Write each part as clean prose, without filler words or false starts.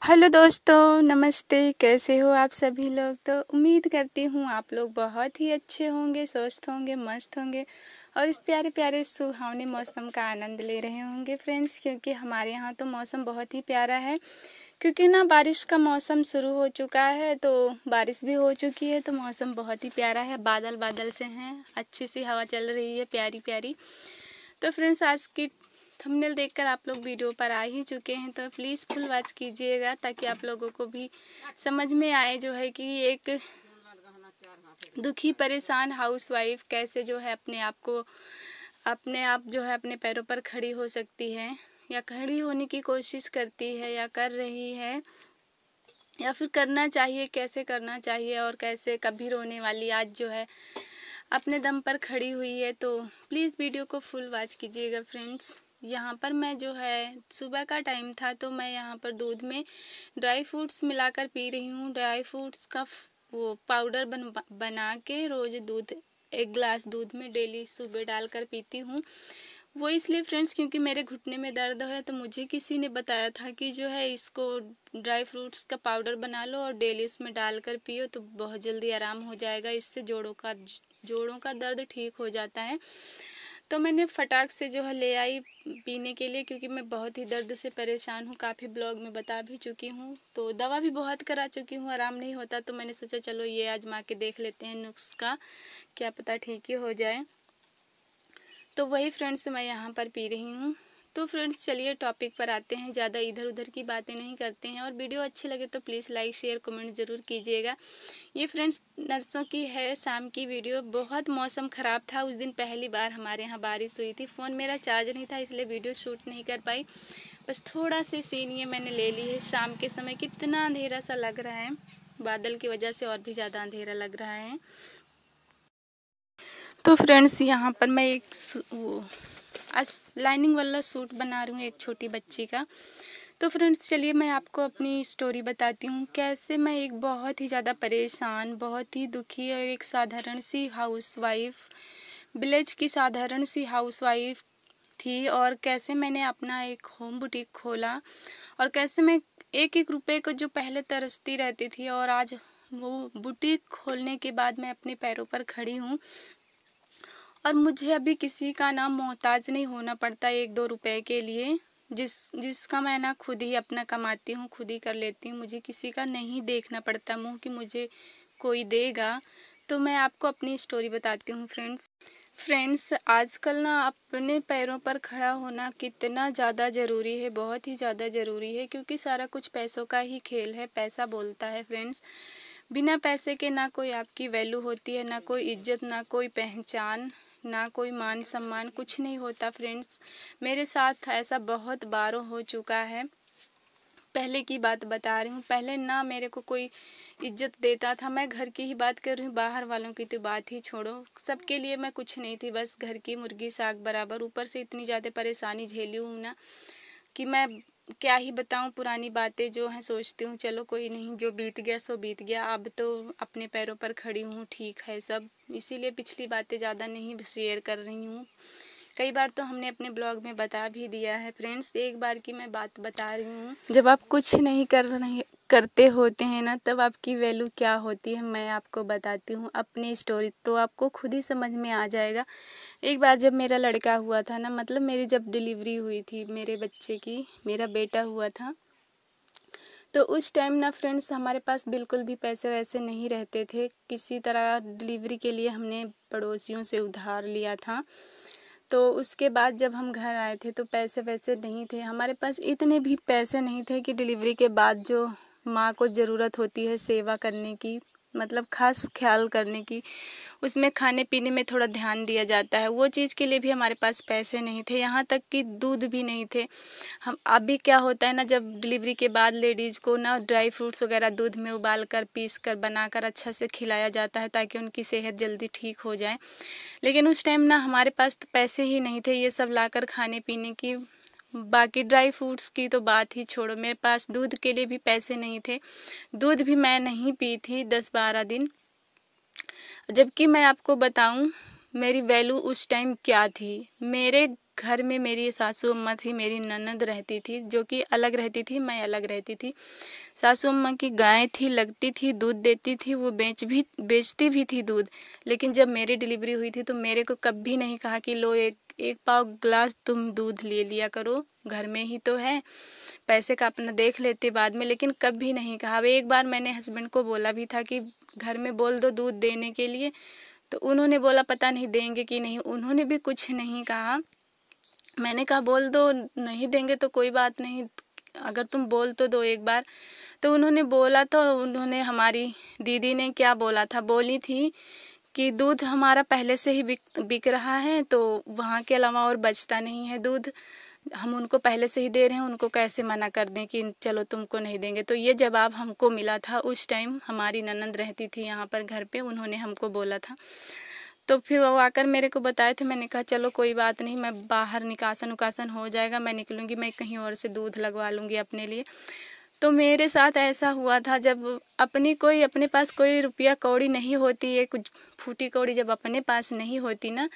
Hello दोस्तों, नमस्ते। कैसे हो आप सभी लोग? तो उम्मीद करती हूँ आप लोग बहुत ही अच्छे होंगे, स्वस्थ होंगे, मस्त होंगे और इस प्यारे प्यारे सुहावने मौसम का आनंद ले रहे होंगे फ्रेंड्स। क्योंकि हमारे यहाँ तो मौसम बहुत ही प्यारा है, क्योंकि ना बारिश का मौसम शुरू हो चुका है, तो बारिश भी हो चुकी है, तो मौसम बहुत ही प्यारा है। बादल बादल से हैं, अच्छी सी हवा चल रही है, प्यारी प्यारी। तो फ्रेंड्स, आज की थंबनेल देखकर आप लोग वीडियो पर आ ही चुके हैं, तो प्लीज़ फुल वॉच कीजिएगा ताकि आप लोगों को भी समझ में आए जो है कि एक दुखी परेशान हाउसवाइफ कैसे जो है अपने आप जो है अपने पैरों पर खड़ी हो सकती है, या खड़ी होने की कोशिश करती है, या कर रही है, या फिर करना चाहिए, कैसे करना चाहिए, और कैसे कभी रोने वाली आज जो है अपने दम पर खड़ी हुई है। तो प्लीज़ वीडियो को फुल वॉच कीजिएगा फ्रेंड्स। यहाँ पर मैं जो है सुबह का टाइम था, तो मैं यहाँ पर दूध में ड्राई फ्रूट्स मिलाकर पी रही हूँ। ड्राई फ्रूट्स का वो पाउडर बना के रोज़ दूध, 1 गिलास दूध में डेली सुबह डालकर पीती हूँ। वो इसलिए फ्रेंड्स क्योंकि मेरे घुटने में दर्द है, तो मुझे किसी ने बताया था कि जो है इसको ड्राई फ्रूट्स का पाउडर बना लो और डेली उसमें डालकर पियो, तो बहुत जल्दी आराम हो जाएगा। इससे जोड़ों का दर्द ठीक हो जाता है। तो मैंने फटाक से जो है ले आई पीने के लिए, क्योंकि मैं बहुत ही दर्द से परेशान हूँ। काफ़ी ब्लॉग में बता भी चुकी हूँ, तो दवा भी बहुत करा चुकी हूँ, आराम नहीं होता। तो मैंने सोचा चलो ये आजमा के देख लेते हैं नुस्खा, क्या पता ठीक ही हो जाए। तो वही फ्रेंड्स मैं यहाँ पर पी रही हूँ। तो फ्रेंड्स चलिए टॉपिक पर आते हैं, ज़्यादा इधर उधर की बातें नहीं करते हैं। और वीडियो अच्छी लगे तो प्लीज़ लाइक शेयर कमेंट ज़रूर कीजिएगा। ये फ्रेंड्स नर्सों की है शाम की वीडियो। बहुत मौसम ख़राब था उस दिन, पहली बार हमारे यहाँ बारिश हुई थी। फ़ोन मेरा चार्ज नहीं था, इसलिए वीडियो शूट नहीं कर पाई। बस थोड़ा सी सीन ये मैंने ले ली है। शाम के समय कितना अंधेरा सा लग रहा है, बादल की वजह से और भी ज़्यादा अंधेरा लग रहा है। तो फ्रेंड्स यहाँ पर मैं एक लाइनिंग वाला सूट बना रही हूँ एक छोटी बच्ची का। तो फ्रेंड्स चलिए मैं आपको अपनी स्टोरी बताती हूँ, कैसे मैं एक बहुत ही ज़्यादा परेशान, बहुत ही दुखी और एक साधारण सी हाउसवाइफ, विलेज की साधारण सी हाउसवाइफ थी, और कैसे मैंने अपना एक होम बुटीक खोला, और कैसे मैं एक एक रुपए को जो पहले तरसती रहती थी, और आज वो बुटीक खोलने के बाद मैं अपने पैरों पर खड़ी हूँ। और मुझे अभी किसी का ना मोहताज नहीं होना पड़ता 1-2 रुपए के लिए, जिसका मैं ना खुद ही अपना कमाती हूँ, खुद ही कर लेती हूँ। मुझे किसी का नहीं देखना पड़ता मुँह कि मुझे कोई देगा। तो मैं आपको अपनी स्टोरी बताती हूँ फ्रेंड्स आजकल ना अपने पैरों पर खड़ा होना कितना ज़्यादा ज़रूरी है, बहुत ही ज़्यादा ज़रूरी है, क्योंकि सारा कुछ पैसों का ही खेल है। पैसा बोलता है फ्रेंड्स। बिना पैसे के ना कोई आपकी वैल्यू होती है, ना कोई इज्जत, ना कोई पहचान, ना कोई मान सम्मान, कुछ नहीं होता फ्रेंड्स। मेरे साथ ऐसा बहुत बार हो चुका है। पहले की बात बता रही हूँ। पहले ना मेरे को कोई इज्जत देता था। मैं घर की ही बात कर रही हूँ, बाहर वालों की तो बात ही छोड़ो। सबके लिए मैं कुछ नहीं थी, बस घर की मुर्गी साग बराबर। ऊपर से इतनी ज़्यादा परेशानी झेली हूँ ना कि मैं क्या ही बताऊँ। पुरानी बातें जो हैं सोचती हूँ, चलो कोई नहीं, जो बीत गया सो बीत गया। अब तो अपने पैरों पर खड़ी हूँ, ठीक है सब। इसीलिए पिछली बातें ज़्यादा नहीं शेयर कर रही हूँ। कई बार तो हमने अपने ब्लॉग में बता भी दिया है फ्रेंड्स। एक बार की मैं बात बता रही हूँ। जब आप कुछ नहीं करते होते हैं ना, तब आपकी वैल्यू क्या होती है मैं आपको बताती हूँ अपनी स्टोरी, तो आपको खुद ही समझ में आ जाएगा। एक बार जब मेरा लड़का हुआ था ना, मतलब मेरी जब डिलीवरी हुई थी मेरे बच्चे की, मेरा बेटा हुआ था, तो उस टाइम ना फ्रेंड्स हमारे पास बिल्कुल भी पैसे वैसे नहीं रहते थे। किसी तरह डिलीवरी के लिए हमने पड़ोसियों से उधार लिया था। तो उसके बाद जब हम घर आए थे तो पैसे वैसे नहीं थे हमारे पास, इतने भी पैसे नहीं थे कि डिलीवरी के बाद जो माँ को ज़रूरत होती है सेवा करने की, मतलब खास ख्याल करने की, उसमें खाने पीने में थोड़ा ध्यान दिया जाता है, वो चीज़ के लिए भी हमारे पास पैसे नहीं थे। यहाँ तक कि दूध भी नहीं थे। हम अभी क्या होता है ना, जब डिलीवरी के बाद लेडीज़ को ना ड्राई फ्रूट्स वगैरह दूध में उबाल कर, पीस कर, बनाकर अच्छा से खिलाया जाता है ताकि उनकी सेहत जल्दी ठीक हो जाए। लेकिन उस टाइम ना हमारे पास तो पैसे ही नहीं थे ये सब लाकर खाने पीने की। बाकी ड्राई फ्रूट्स की तो बात ही छोड़ो, मेरे पास दूध के लिए भी पैसे नहीं थे। दूध भी मैं नहीं पी थी 10-12 दिन। जबकि मैं आपको बताऊं मेरी वैल्यू उस टाइम क्या थी। मेरे घर में मेरी सासू अम्मा थी, मेरी ननद रहती थी, जो कि अलग रहती थी, मैं अलग रहती थी। सासू अम्मा की गाय थी, लगती थी, दूध देती थी, वो बेचती भी थी दूध। लेकिन जब मेरी डिलीवरी हुई थी तो मेरे को कभी नहीं कहा कि लो एक पाव ग्लास तुम दूध ले लिया करो, घर में ही तो है, पैसे का अपना देख लेते बाद में, लेकिन कभी नहीं कहा। अब एक बार मैंने हस्बैंड को बोला भी था कि घर में बोल दो दूध देने के लिए, तो उन्होंने बोला पता नहीं देंगे कि नहीं, उन्होंने भी कुछ नहीं कहा। मैंने कहा बोल दो, नहीं देंगे तो कोई बात नहीं, अगर तुम बोल तो दो एक बार। तो उन्होंने बोला, तो उन्होंने, हमारी दीदी ने क्या बोला था, बोली थी कि दूध हमारा पहले से ही बिक रहा है, तो वहाँ के अलावा और बचता नहीं है दूध, हम उनको पहले से ही दे रहे हैं, उनको कैसे मना कर दें कि चलो तुमको नहीं देंगे। तो ये जवाब हमको मिला था उस टाइम। हमारी ननद रहती थी यहाँ पर घर पे, उन्होंने हमको बोला था। तो फिर वो आकर मेरे को बताए थे। मैंने कहा चलो कोई बात नहीं, मैं बाहर निकासन उकासन हो जाएगा, मैं निकलूँगी, मैं कहीं और से दूध लगवा लूँगी अपने लिए। तो मेरे साथ ऐसा हुआ था, जब अपने पास कोई रुपया कौड़ी नहीं होती है, कुछ फूटी कौड़ी जब अपने पास नहीं होती ना,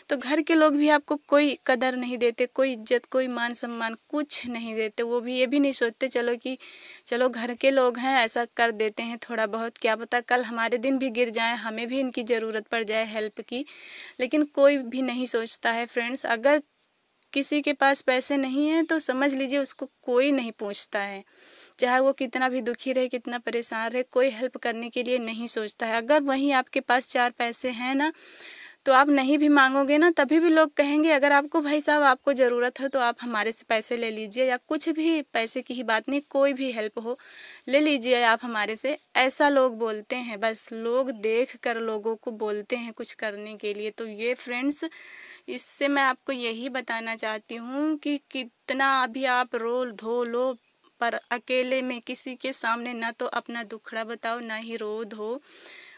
तो घर के लोग भी आपको कोई कदर नहीं देते, कोई इज्जत, कोई मान सम्मान कुछ नहीं देते। वो भी ये भी नहीं सोचते चलो घर के लोग हैं, ऐसा कर देते हैं थोड़ा बहुत, क्या पता कल हमारे दिन भी गिर जाए, हमें भी इनकी ज़रूरत पड़ जाए हेल्प की। लेकिन कोई भी नहीं सोचता है फ्रेंड्स। अगर किसी के पास पैसे नहीं हैं तो समझ लीजिए उसको कोई नहीं पूछता है, चाहे वो कितना भी दुखी रहे, कितना परेशान रहे, कोई हेल्प करने के लिए नहीं सोचता है। अगर वहीं आपके पास 4 पैसे हैं ना, तो आप नहीं भी मांगोगे ना, तभी भी लोग कहेंगे अगर आपको भाई साहब आपको ज़रूरत है तो आप हमारे से पैसे ले लीजिए, या कुछ भी, पैसे की ही बात नहीं, कोई भी हेल्प हो ले लीजिए आप हमारे से, ऐसा लोग बोलते हैं। बस लोग देख कर लोगों को बोलते हैं कुछ करने के लिए। तो ये फ्रेंड्स, इससे मैं आपको यही बताना चाहती हूँ कि कितना अभी आप रो धो लो, पर अकेले में किसी के सामने ना तो अपना दुखड़ा बताओ, ना ही रो धो।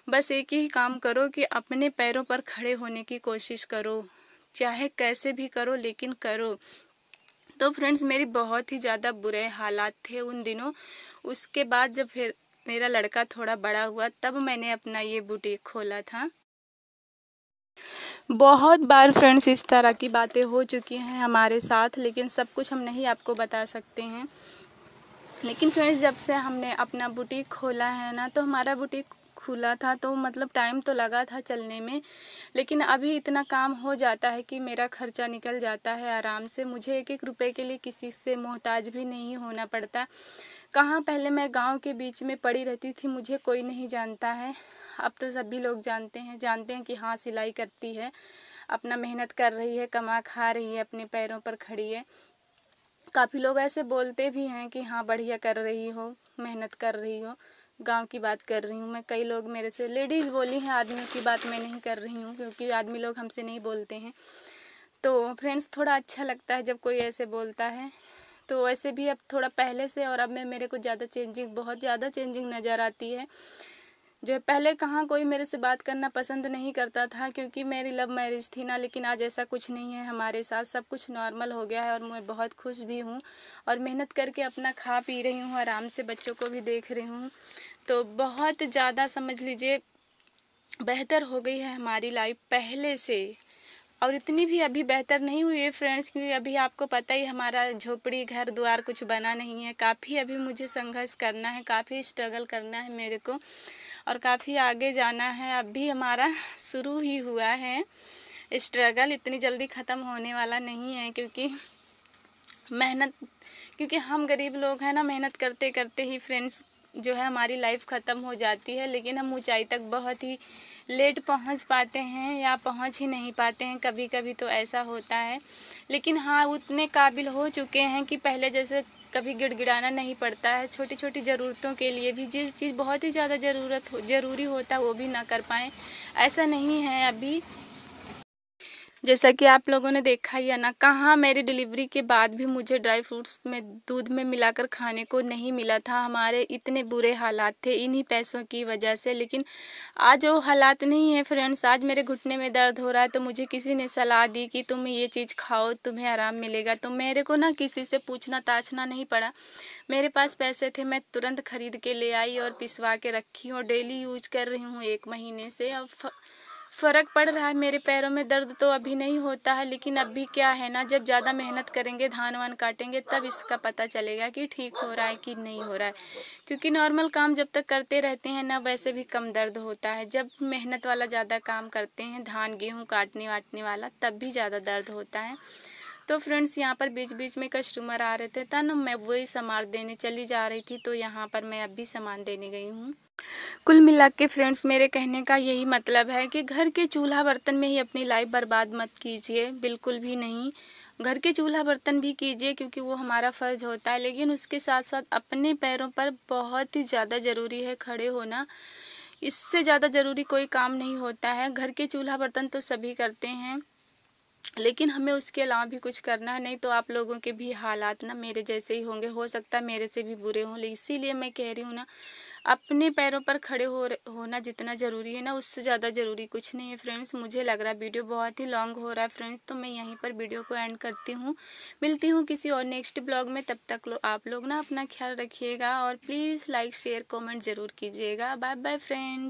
बस एक ही काम करो कि अपने पैरों पर खड़े होने की कोशिश करो, चाहे कैसे भी करो, लेकिन करो। तो फ्रेंड्स, मेरी बहुत ही ज़्यादा बुरे हालात थे उन दिनों। उसके बाद जब फिर मेरा लड़का थोड़ा बड़ा हुआ, तब मैंने अपना ये बुटीक खोला था। बहुत बार फ्रेंड्स इस तरह की बातें हो चुकी हैं हमारे साथ, लेकिन सब कुछ हम नहीं आपको बता सकते हैं। लेकिन फ्रेंड्स, जब से हमने अपना बुटीक खोला है ना, तो हमारा बुटीक खुला था तो मतलब टाइम तो लगा था चलने में, लेकिन अभी इतना काम हो जाता है कि मेरा खर्चा निकल जाता है आराम से। मुझे एक एक रुपए के लिए किसी से मोहताज भी नहीं होना पड़ता। कहाँ पहले मैं गांव के बीच में पड़ी रहती थी, मुझे कोई नहीं जानता है। अब तो सभी लोग जानते हैं कि हाँ, सिलाई करती है, अपना मेहनत कर रही है, कमा खा रही है, अपने पैरों पर खड़ी है। काफ़ी लोग ऐसे बोलते भी हैं कि हाँ, बढ़िया कर रही हो, मेहनत कर रही हो। गांव की बात कर रही हूँ मैं। कई लोग मेरे से, लेडीज़ बोली हैं, आदमियों की बात मैं नहीं कर रही हूँ, क्योंकि आदमी लोग हमसे नहीं बोलते हैं। तो फ्रेंड्स, थोड़ा अच्छा लगता है जब कोई ऐसे बोलता है। तो ऐसे भी अब थोड़ा पहले से और अब में मेरे को बहुत ज़्यादा चेंजिंग नज़र आती है। जो पहले कहाँ कोई मेरे से बात करना पसंद नहीं करता था, क्योंकि मेरी लव मैरिज थी ना। लेकिन आज ऐसा कुछ नहीं है हमारे साथ, सब कुछ नॉर्मल हो गया है और मैं बहुत खुश भी हूँ और मेहनत करके अपना खा पी रही हूँ, आराम से बच्चों को भी देख रही हूँ। तो बहुत ज़्यादा समझ लीजिए बेहतर हो गई है हमारी लाइफ पहले से। और इतनी भी अभी बेहतर नहीं हुई है फ्रेंड्स, क्योंकि अभी आपको पता ही हमारा झोपड़ी घर द्वार कुछ बना नहीं है। काफ़ी अभी मुझे संघर्ष करना है, काफ़ी स्ट्रगल करना है मेरे को, और काफ़ी आगे जाना है। अभी हमारा शुरू ही हुआ है स्ट्रगल, इतनी जल्दी ख़त्म होने वाला नहीं है। क्योंकि हम गरीब लोग हैं ना, मेहनत करते करते ही फ्रेंड्स जो है हमारी लाइफ ख़त्म हो जाती है। लेकिन हम ऊंचाई तक बहुत ही लेट पहुंच पाते हैं या पहुंच ही नहीं पाते हैं, कभी कभी तो ऐसा होता है। लेकिन हाँ, उतने काबिल हो चुके हैं कि पहले जैसे कभी गिड़गिड़ाना नहीं पड़ता है। छोटी छोटी ज़रूरतों के लिए भी, जिस चीज़ बहुत ही ज़्यादा ज़रूरी होता है वो भी ना कर पाएँ, ऐसा नहीं है अभी। जैसा कि आप लोगों ने देखा ही है ना, कहाँ मेरी डिलीवरी के बाद भी मुझे ड्राई फ्रूट्स में दूध में मिलाकर खाने को नहीं मिला था। हमारे इतने बुरे हालात थे इन्हीं पैसों की वजह से। लेकिन आज वो हालात नहीं है फ्रेंड्स। आज मेरे घुटने में दर्द हो रहा है तो मुझे किसी ने सलाह दी कि तुम ये चीज़ खाओ, तुम्हें आराम मिलेगा। तो मेरे को ना किसी से पूछना ताछना नहीं पड़ा। मेरे पास पैसे थे, मैं तुरंत खरीद के ले आई और पिसवा के रखी और डेली यूज कर रही हूँ 1 महीने से। अब फ़र्क पड़ रहा है। मेरे पैरों में दर्द तो अभी नहीं होता है, लेकिन अभी क्या है ना, जब ज़्यादा मेहनत करेंगे, धान वान काटेंगे, तब इसका पता चलेगा कि ठीक हो रहा है कि नहीं हो रहा है। क्योंकि नॉर्मल काम जब तक करते रहते हैं ना, वैसे भी कम दर्द होता है। जब मेहनत वाला ज़्यादा काम करते हैं, धान गेहूँ काटने वाटने वाला, तब भी ज़्यादा दर्द होता है। तो फ्रेंड्स, यहाँ पर बीच बीच में कस्टमर आ रहे थे, था ना, मैं वही सामान देने चली जा रही थी, तो यहाँ पर मैं अभी सामान देने गई हूँ। कुल मिला के फ्रेंड्स, मेरे कहने का यही मतलब है कि घर के चूल्हा बर्तन में ही अपनी लाइफ बर्बाद मत कीजिए, बिल्कुल भी नहीं। घर के चूल्हा बर्तन भी कीजिए, क्योंकि वो हमारा फ़र्ज़ होता है, लेकिन उसके साथ साथ अपने पैरों पर बहुत ही ज़्यादा ज़रूरी है खड़े होना। इससे ज़्यादा ज़रूरी कोई काम नहीं होता है। घर के चूल्हा बर्तन तो सभी करते हैं, लेकिन हमें उसके अलावा भी कुछ करना है, नहीं तो आप लोगों के भी हालात ना मेरे जैसे ही होंगे, हो सकता है मेरे से भी बुरे हों। इसीलिए मैं कह रही हूँ ना, अपने पैरों पर खड़े होना जितना ज़रूरी है ना, उससे ज़्यादा ज़रूरी कुछ नहीं है फ्रेंड्स। मुझे लग रहा है वीडियो बहुत ही लॉन्ग हो रहा है फ्रेंड्स, तो मैं यहीं पर वीडियो को एंड करती हूँ। मिलती हूँ किसी और नेक्स्ट ब्लॉग में। तब तक आप लोग ना अपना ख्याल रखिएगा, और प्लीज़ लाइक शेयर कमेंट ज़रूर कीजिएगा। Bye bye friends.